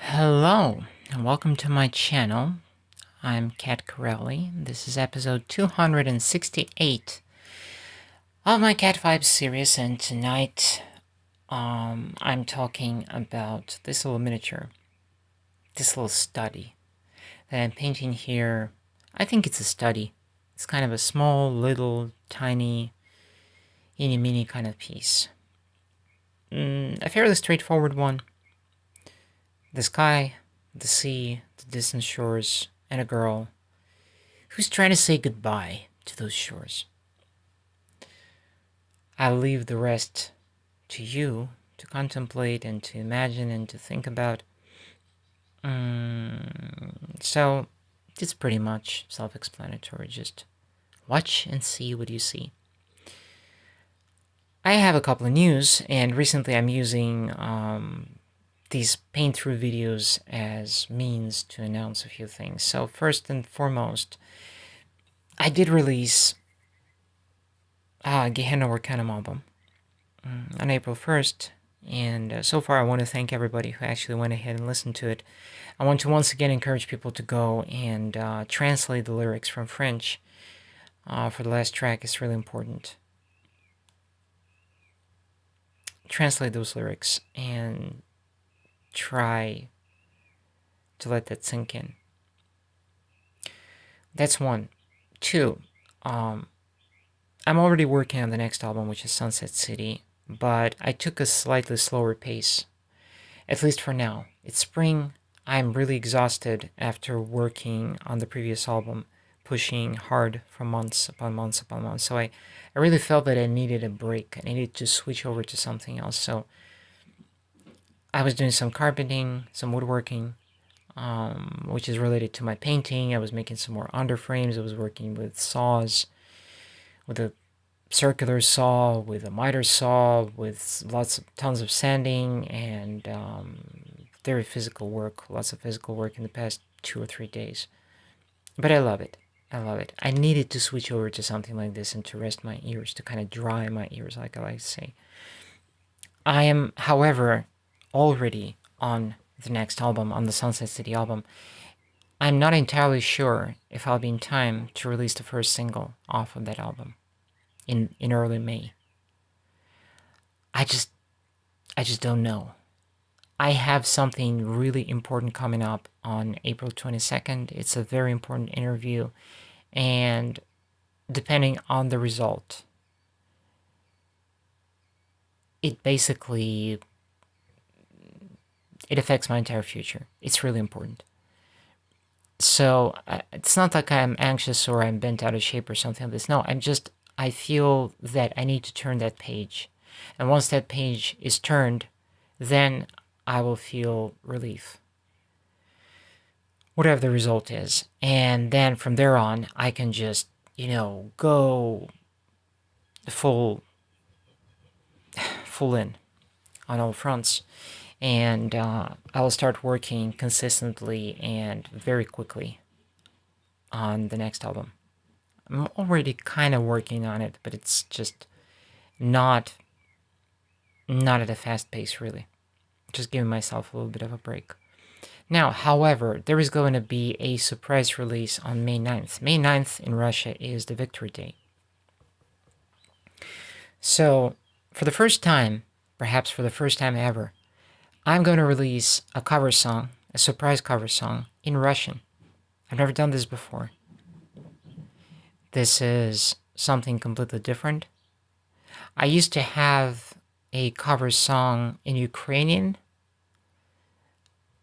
Hello, and welcome to my channel. I'm CatCorelli. This is episode 268 of my Cat Vibes series, and tonight I'm talking about this little miniature, this little study that I'm painting here. I think it's a study. It's kind of a small, little, tiny, mini kind of piece. A fairly straightforward one. The sky, the sea, the distant shores, and a girl who's trying to say goodbye to those shores. I'll leave the rest to you to contemplate and to imagine and to think about. So it's pretty much self-explanatory. Just watch and see what you see. I have a couple of news, and recently I'm using these paint-through videos as means to announce a few things. So first and foremost, I did release Gehenna Arcanum album on April 1st, and so far I want to thank everybody who actually went ahead and listened to it. I want to once again encourage people to go and translate the lyrics from French for the last track. It's really important. Translate those lyrics and try to let that sink in. That's one. Two, I'm already working on the next album, which is Sunset City, but I took a slightly slower pace, at least for now. It's spring. I'm really exhausted after working on the previous album, pushing hard for months upon months upon months. So I really felt that I needed a break. I needed to switch over to something else. So I was doing some carpeting, some woodworking, which is related to my painting. I was making some more underframes. I was working with saws, with a circular saw, with a miter saw, with tons of sanding, and very physical work, lots of physical work in the past 2 or 3 days. But I love it. I love it. I needed to switch over to something like this and to rest my ears, to kind of dry my ears, like I like to say. I am, however, already on the next album, on the Sunset City album. I'm not entirely sure if I'll be in time to release the first single off of that album in early May. I just don't know. I have something really important coming up on April 22nd. It's a very important interview, and depending on the result, it basically affects my entire future. It's really important. So it's not like I'm anxious or I'm bent out of shape or something like this. No, I feel that I need to turn that page. And once that page is turned, then I will feel relief, whatever the result is. And then from there on, I can just, go full in on all fronts. And I'll start working consistently and very quickly on the next album. I'm already kind of working on it, but it's just not at a fast pace, really. Just giving myself a little bit of a break. Now, however, there is going to be a surprise release on May 9th. May 9th in Russia is the Victory Day. So, for the first time, perhaps for the first time ever, I'm going to release a cover song, a surprise cover song, in Russian. I've never done this before. This is something completely different. I used to have a cover song in Ukrainian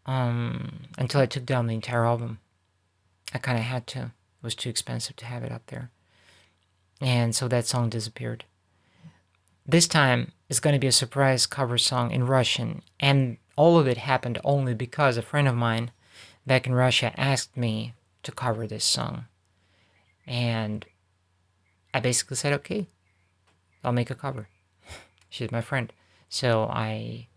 until I took down the entire album. I kind of had to. It was too expensive to have it up there. And so that song disappeared. This time, it's going to be a surprise cover song in Russian, and all of it happened only because a friend of mine back in Russia asked me to cover this song. And I basically said, okay, I'll make a cover. She's my friend. So I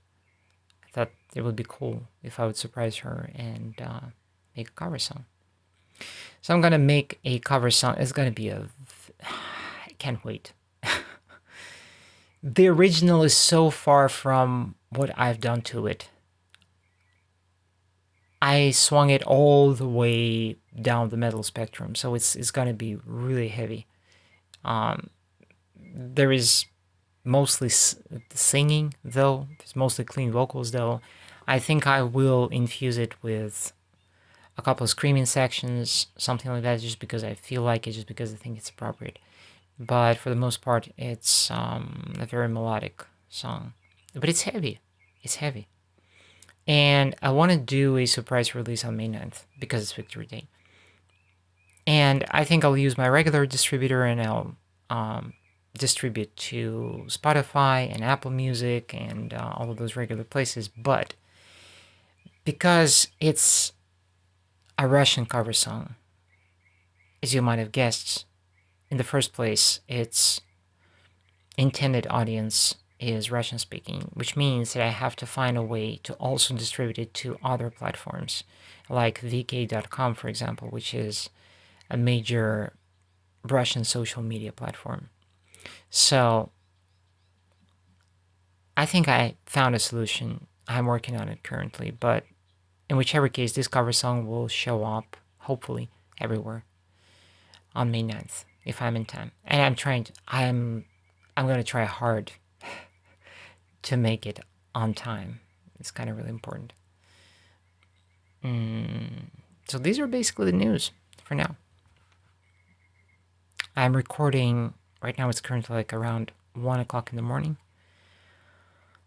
thought it would be cool if I would surprise her and make a cover song. So I'm going to make a cover song. It's going to be I can't wait. The original is so far from what I've done to it. I swung it all the way down the metal spectrum, so it's gonna be really heavy. There is mostly singing though. There's mostly clean vocals though. I think I will infuse it with a couple of screaming sections, something like that, just because I feel like it, just because I think it's appropriate. But for the most part, it's a very melodic song. But it's heavy. It's heavy. And I want to do a surprise release on May 9th because it's Victory Day. And I think I'll use my regular distributor and I'll distribute to Spotify and Apple Music and all of those regular places. But because it's a Russian cover song, as you might have guessed, in the first place, its intended audience is Russian speaking, which means that I have to find a way to also distribute it to other platforms, like vk.com, for example, which is a major Russian social media platform. So I think I found a solution. I'm working on it currently, but in whichever case, this cover song will show up, hopefully, everywhere on May 9th, if I'm in time. And I'm going to try hard to make it on time. It's kind of really important. So these are basically the news for now. I'm recording, right now it's currently like around 1 o'clock in the morning.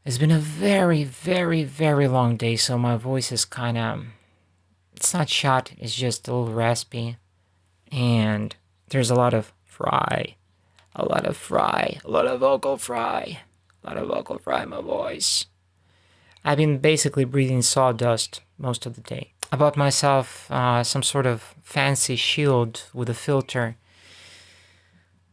It's been a very, very, very long day, so my voice is kind of, it's not shot, it's just a little raspy. And there's a lot of fry, a lot of vocal fry, in my voice. I've been basically breathing sawdust most of the day. I bought myself some sort of fancy shield with a filter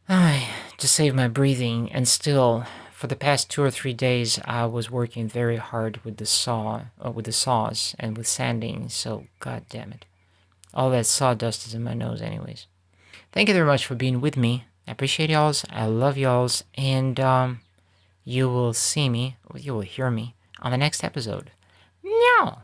to save my breathing, and still, for the past 2 or 3 days, I was working very hard with the saws and with sanding, so god damn it. All that sawdust is in my nose anyways. Thank you very much for being with me. I appreciate y'all's, I love y'all's, and you will see me, or you will hear me, on the next episode. Meow!